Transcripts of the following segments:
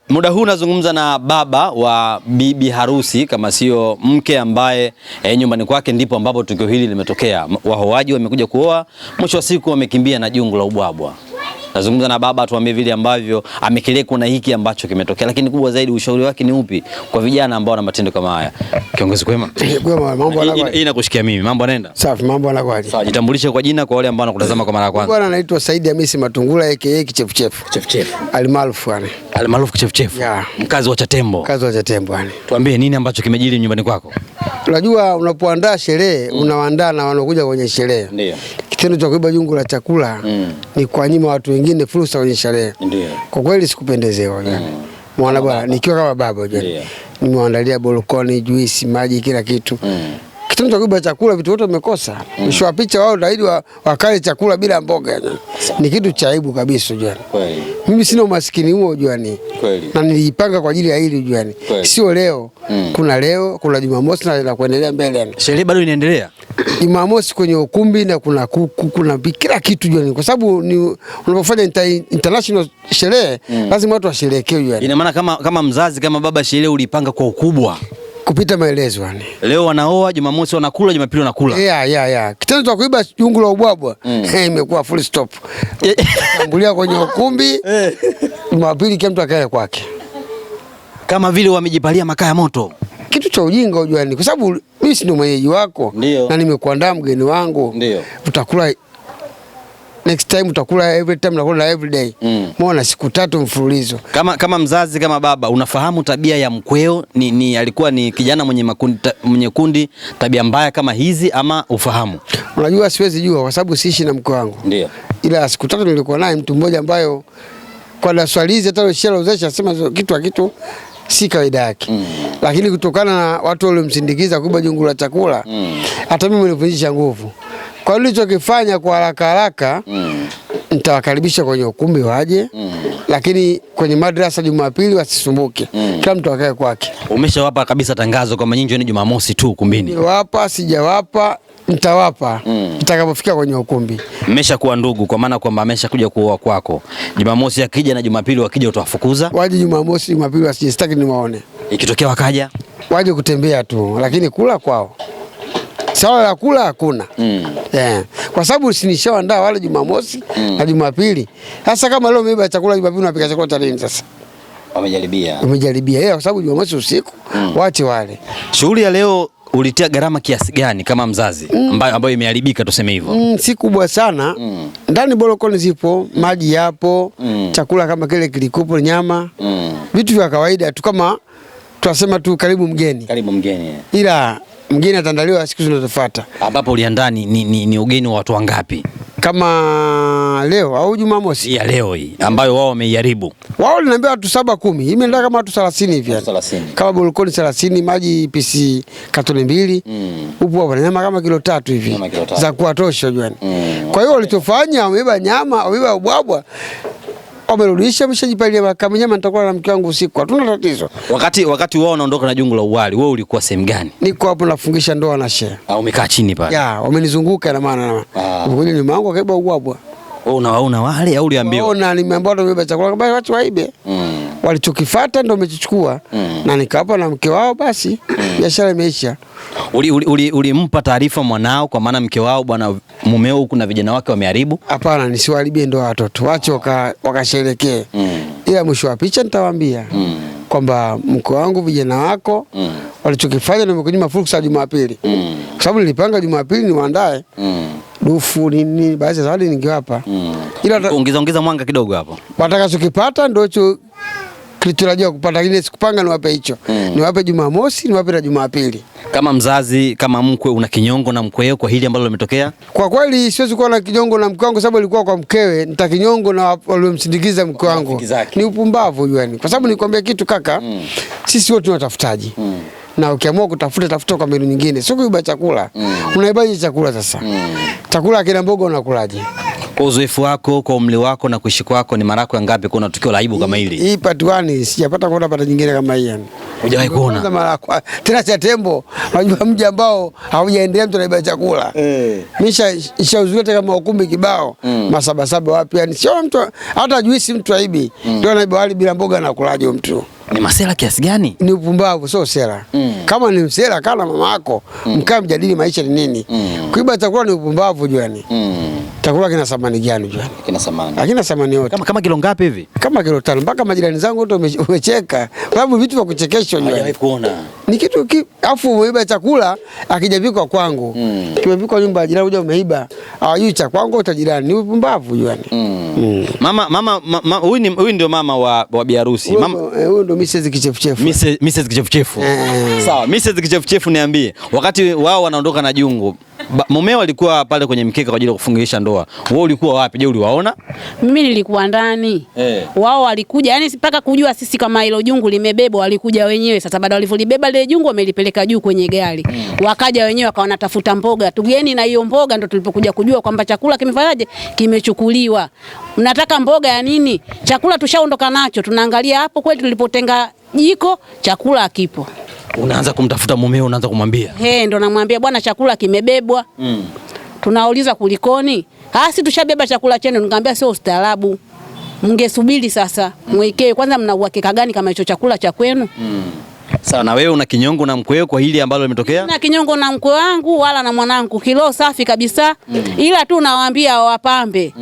Muda huu nazungumza na baba wa bibi harusi, kama sio mke, ambaye nyumbani kwake ndipo ambapo tukio hili limetokea. Wahoaji wamekuja kuoa, mwisho wa siku wamekimbia na jungu la ubwabwa. Nazungumza na baba tuambie vile ambavyo amekelekwa na hiki ambacho kimetokea, lakini kubwa zaidi ushauri wake ni upi kwa vijana ambao wana matendo kama haya? Kiongozi kwema? Kwema, mambo yanakuwa. Hii inakushikia mimi. Mambo yanaenda? Safi, mambo yanakuwa. Sawa, jitambulishe kwa jina kwa wale ambao wanakutazama kwa mara ya kwanza. Bwana anaitwa Saidi Hamisi Matungula aka Kichefuchefu. Kichefuchefu. Almaarufu yani. Almaarufu Kichefuchefu. Yeah. Mkazi wa Chatembo. Mkazi wa Chatembo yani. Tuambie nini ambacho kimejiri nyumbani kwako? Unajua unapoandaa sherehe, unawaandaa na wanaokuja kwenye sherehe. Ndio. Kitendo cha kuiba jungu la chakula ni kwa nyima watu wengine fursa kwenye sherehe. Ndio. Kwa kweli sikupendezewa yani. Mwana bwana nikiwa kama baba yani. Nimeandalia bolokoni, juisi, maji, kila kitu. Kitendo cha kuiba chakula vitu wote wamekosa. Mwisho wa picha wao daidi wakale chakula bila mboga yani. Ni kitu cha aibu kabisa yani. Kweli. Mimi sina umaskini huo juani. Kweli. Na nilijipanga kwa ajili ya hili juani. Sio leo. Kuna leo, kuna Jumamosi na kuendelea mbele yani. Sherehe bado inaendelea. Jumamosi kwenye ukumbi na kuna kuku, kuna kila kitu juani. Kwa sababu ni unapofanya international sherehe, lazima watu washerehekee juani. Ina maana kama mzazi, kama baba, sherehe ulipanga kwa ukubwa kupita maelezo yani. Leo wanaoa, Jumamosi wanakula, Jumapili wanakula. Yeah. Kitendo cha kuiba jungu la ubwabwa imekuwa full stop. Tambulia kwenye ukumbi. Jumapili kila mtu akae kwake. Kama vile wamejipalia makaa ya moto. Kitu cha ujinga ujuani, kwa sababu mimi si ndo mwenyeji wako. Ndiyo. Na nimekuandaa mgeni wangu. Ndiyo. Utakula next time, utakula every time, utakula every day. Mbona siku 3 mfululizo. Kama mzazi, kama baba, unafahamu tabia ya mkweo ni alikuwa ni kijana mwenye kundi tabia mbaya kama hizi, ama ufahamu? Unajua siwezi jua kwa sababu siishi na mke wangu. Ndio. Ila siku 3 nilikuwa naye mtu mmoja ambayo kwa na swalizi hata shela uzesha sema kitu si kawaida yake. Lakini kutokana na watu wale msindikiza kuiba jungu la chakula, hata mimi nilivunjisha nguvu. Kwa hiyo nilichokifanya kwa haraka nitawakaribisha kwenye ukumbi waje, lakini kwenye madrasa Jumapili wasisumbuke. Kila mtu akae kwake. Umeshawapa kabisa tangazo kwamba nyinyi ni Jumamosi tu ukumbini? Niwapa, sijawapa, nitawapa nitakapofika kwenye ukumbi. Mmeshakuwa ndugu kwa maana kwamba ameshakuja kuoa kwako. Jumamosi akija na Jumapili wakija utawafukuza? Waje Jumamosi, Jumapili wasijistaki niwaone. Ikitokea wakaja, waje kutembea tu, lakini kula kwao. Sawa la kula hakuna. Kwa sababu sinishaandaa wale Jumamosi na Jumapili. Sasa kama leo umeiba chakula Jumapili unapika chakula cha nini sasa? Wamejaribia. Kwa sababu Jumamosi usiku waache wale. Shughuli ya leo ulitia gharama kiasi gani kama mzazi ambayo imeharibika, tuseme hivyo? Si kubwa sana. Ndani bolokoni zipo, maji yapo, chakula kama kile kilikupo, nyama. Vitu vya kawaida tu, kama tunasema tu karibu mgeni. Ila mgeni ataandaliwa siku zinazofuata. Ambapo uliandaa ni ugeni wa watu wangapi? Kama leo au Jumamosi? Ya leo hii ambayo wao wameiharibu. Wao waliniambia watu 7-10. Imeenda kama watu 30 hivi. Kama bolokoni 30, maji PC katoni 2. Upo hapo nyama kama kilo 3 hivi. Za kuwatosha juani. Kwa hiyo walichofanya wameiba nyama, wameiba ubwabwa. Wamerudisha, mshajipalia kama nyama nitakuwa na mke wangu usiku. Hatuna tatizo. Wakati wao wanaondoka na jungu la uwali, wewe ulikuwa sehemu gani? Niko hapo nafungisha ndoa na shehe. Umekaa chini pale? Wamenizunguka na maana. Ngoja ni mangu akaiba ubwabwa. Wewe unawaona wale au uliambiwa? Nimeambiwa wameiba chakula, basi watu waibe. Walichokifuata ndio wamechukua. Na nikapa na mke wao, basi biashara imeisha. Ulimpa taarifa mwanao kwa maana mke wao, bwana mumeo huku na vijana wake wameharibu? Hapana, nisiwaharibie ndoa watoto. Waache wakasherekee. Ila mwisho wa picha nitawaambia kwamba mke wangu, vijana wako walichokifanya ndio wamekunyima fursa ya Jumapili. Kwa sababu nilipanga Jumapili niwaandae dufu nini, baadhi ya zawadi ningewapa. Ila ongeza mwanga kidogo hapo. Watakachokipata ndio hicho kilichotarajiwa kupata, lakini sikupanga niwape hicho. Niwape Jumamosi, niwape na Jumapili. Kama mzazi, kama mkwe, una kinyongo na mkweo kwa hili ambalo limetokea? Kwa kweli siwezi kuwa na kinyongo na mke wangu sababu alikuwa kwa mkewe. Nitakinyongo na waliomsindikiza mke wangu. Ni upumbavu yani. Kwa sababu nikwambia kitu kaka, sisi wote tunatafutaji. Na ukiamua tafuta kwa mbinu nyingine, sio kuiba chakula. Unaibaje chakula sasa? Chakula kina mboga unakulaje? Kwa uzoefu wako, kwa umri wako na kuishi kwako, ni mara yako ngapi kuna tukio la aibu kama hili? Hii part 1 sijapata kuona pata nyingine kama hii yani. Hujawahi kuona? Tena cha tembo, unajua mji ambao haujaendelea mtu anaiba chakula. Nishauzuri kama ukumbi kibao, masabasaba wapi, yani sio mtu hata juisi mtu aibi. Ndio anaiba wali bila mboga na kulaje mtu. Ni masela kiasi gani? Ni upumbavu, sio sera. Kama ni msela kana mama yako, mkaa mjadili maisha ni nini. Kuiba chakula ni upumbavu juani. Chakula kina thamani gani juani? Kina thamani. Hakina thamani yote. Kama kilo ngapi hivi? Kama kilo 5, mpaka majirani zangu wote wamecheka. Kwa sababu vitu vya kuchekesha juani. Hajawahi kuona. Ni kitu afu umeiba chakula akijapikwa kwangu. Kimepikwa nyumba ya jirani uja umeiba. Hawajui cha kwangu utajirani. Ni upumbavu juani. Mama huyu ndio mama wa bi harusi. Huyu ndio Mrs. Kichefuchefu. Mrs. Kichefuchefu. Sawa, Mrs. Kichefuchefu, niambie, wakati wao wanaondoka na jungu, mumeo alikuwa pale kwenye mkeka kwa ajili ya kufungisha ndoa. Wewe ulikuwa wapi? Je, uliwaona? Mimi nilikuwa ndani. Wao walikuja, yani mpaka kujua sisi kama hilo jungu limebebwa walikuja wenyewe. Sasa baada walivyolibeba lile jungu wamelipeleka juu kwenye gari. Wakaja wenyewe wakaona tafuta mboga. Tugeni na hiyo mboga ndo tulipokuja kujua kwamba chakula kimefanyaje? Kimechukuliwa. Mnataka mboga ya nini? Chakula tushaondoka nacho. Tunaangalia hapo kweli tulipotenga jiko, chakula kipo. Unaanza kumtafuta mumeo, unaanza kumwambia. Ndo namwambia bwana chakula kimebebwa. Tunauliza kulikoni? Si tushabeba chakula chenu. Nikamwambia sio ustaarabu. Mngesubiri sasa. Mwekee kwanza, mna uhakika gani kama hicho chakula cha kwenu? Sawa, na wewe una kinyongo na mkweo kwa hili ambalo limetokea? Na kinyongo na mkwe wangu wala na mwanangu, kilo safi kabisa. Ila tu nawaambia wapambe.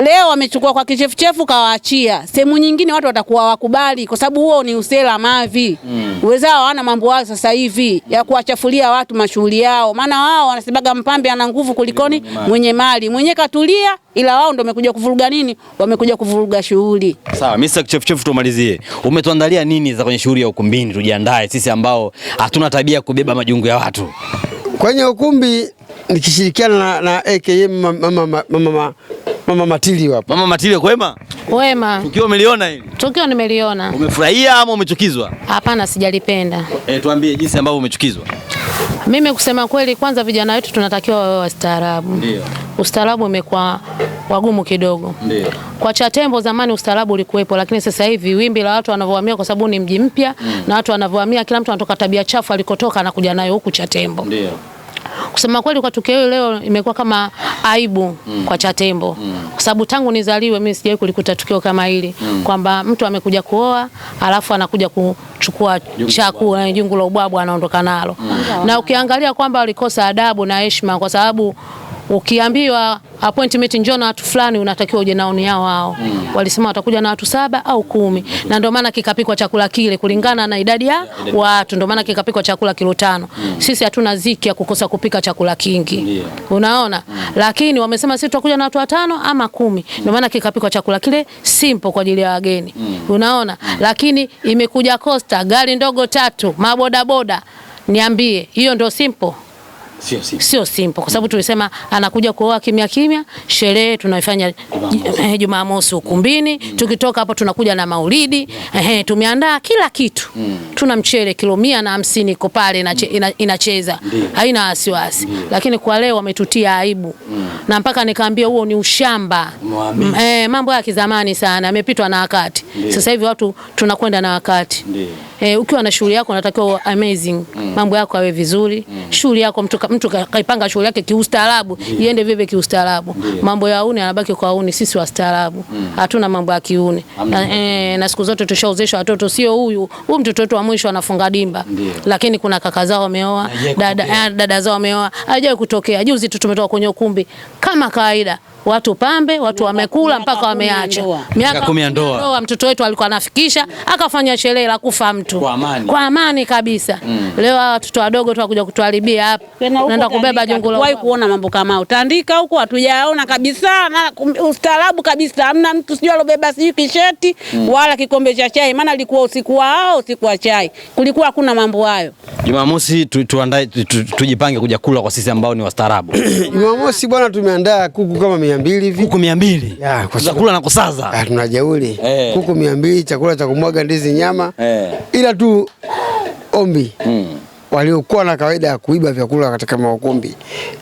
Leo wamechukua kwa kichefuchefu kawaachia. Sehemu nyingine watu watakuwa wakubali kwa sababu huo ni usela mavi. Uwezao hawana mambo yao sasa hivi ya kuwachafulia watu mashughuli yao. Maana wao wanasemaga mpambe ana nguvu kulikoni mwenye mali. Mwenye katulia, ila wao ndio wamekuja kuvuruga nini? Wamekuja kuvuruga shughuli. Sawa, Mr. Kichefuchefu, tumalizie. Umetuandalia nini za kwenye shughuli ya ukumbini? Tujiandae sisi ambao hatuna tabia kubeba majungu ya watu. Kwenye ukumbi nikishirikiana na AKM Mama Matilio hapa. Mama Matilio, kwema? Wema. Tukio umeliona hili? Tukio nimeliona. Umefurahia ama umechukizwa? Hapana, sijalipenda. Tuambie jinsi ambavyo umechukizwa. Mimi kusema kweli, kwanza vijana wetu tunatakiwa wawe wastaarabu. Ndio. Ustaarabu umekuwa wagumu kidogo. Ndio. Kwa Chatembo zamani ustaarabu ulikuwepo, lakini sasa hivi wimbi la watu wanavyohamia kwa sababu ni mji mpya na watu wanavyohamia, kila mtu anatoka tabia chafu alikotoka na kuja nayo huku Chatembo. Ndio. Kusema kweli, kwa tukio leo imekuwa kama aibu kwa Chatembo. Kwa sababu tangu nizaliwe mimi sijawahi kulikuta tukio kama hili, kwamba mtu amekuja kuoa alafu anakuja kuchukua chakula jungu la ubwabwa anaondoka nalo. Na ukiangalia kwamba walikosa adabu na heshima, kwa sababu ukiambiwa appointment njoo na watu fulani unatakiwa uje nao ni hao hao. Walisema watakuja na watu 7 au 10. Na ndio maana kikapikwa chakula kile kulingana na idadi ya watu. Ndio maana kikapikwa chakula kilo 5. Sisi hatuna ziki ya kukosa kupika chakula kingi. Unaona? Lakini wamesema sisi tutakuja na watu 5 ama 10. Ndio maana kikapikwa chakula kile simple kwa ajili ya wageni. Unaona? Lakini imekuja Costa, gari ndogo 3, maboda boda. Niambie, hiyo ndio simple? Sio simple, kwa sababu tulisema anakuja kuoa kimya kimya, sherehe tunaifanya Jumamosi ukumbini, tukitoka hapo tunakuja na maulidi, tumeandaa kila kitu. Tuna mchele kilo 150 iko pale inacheza. Haina wasiwasi. Lakini kwa leo wametutia aibu. Na mpaka nikaambia huo ni ushamba. Mambo ya kizamani sana, yamepitwa na wakati. Sasa hivi watu tunakwenda na wakati. Ukiwa na shughuli yako unatakiwa amazing. Mambo yako yawe vizuri. Shughuli yako mtu kaipanga shughuli yake kiustaarabu, iende vipi kiustaarabu. Mambo ya uni anabaki kwa uni, sisi wastaarabu. Hatuna mambo ya kiuni. Na siku zote tushaozesha watoto, sio huyu mtoto wetu wa mwisho anafunga dimba. Lakini kuna kaka zao wameoa, dada zao wameoa. Hajawahi kutokea. Juzi tu tumetoka kwenye ukumbi kama kawaida. Watu pambe, watu wamekula mpaka wameacha. Miaka 10 ya ndoa. Mtoto wetu alikuwa anafikisha, akafanya sherehe la kufa mtu. Kwa amani kabisa. Leo watoto wadogo tu wakuja kutuharibia hapa. Naenda kubeba jungu la. Wai kuona mambo kama utandika huko hatujaona kabisa, na ustaarabu kabisa. Hamna mtu sijui alobeba sijui kisheti wala kikombe cha chai, maana ilikuwa usiku wa chai. Kulikuwa hakuna mambo hayo. Jumamosi tuandae tujipange kuja kula kwa sisi ambao ni wastaarabu. Jumamosi bwana, tumeandaa kuku kama 200 hivi. Kuku 200? Kwa kula na kusaza. Tunajauli. Kuku 200, chakula cha kumwaga ndizi nyama. Ila tu ombi. waliokuwa na kawaida ya kuiba vyakula katika maukumbi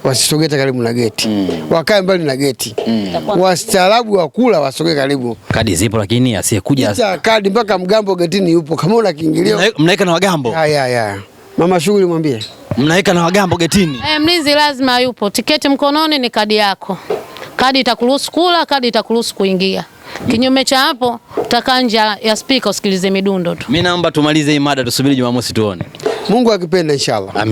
wasisogee karibu na geti. Wakae mbali na geti. Wastaarabu wa kula wasogee karibu. Kadi zipo lakini asiyekuja kadi mpaka mgambo getini yupo. Kama una kiingilio mnaika na wagambo. Haya. Mama shughuli mwambie. Mnaika na wagambo getini. Mlinzi lazima yupo. Tiketi mkononi ni kadi yako. Kadi itakuruhusu kula, kadi itakuruhusu kuingia. Kinyume cha hapo utakaa nje ya speaker usikilize midundo tu. Mimi naomba tumalize hii mada, tusubiri Jumamosi tuone. Mungu akipenda inshallah.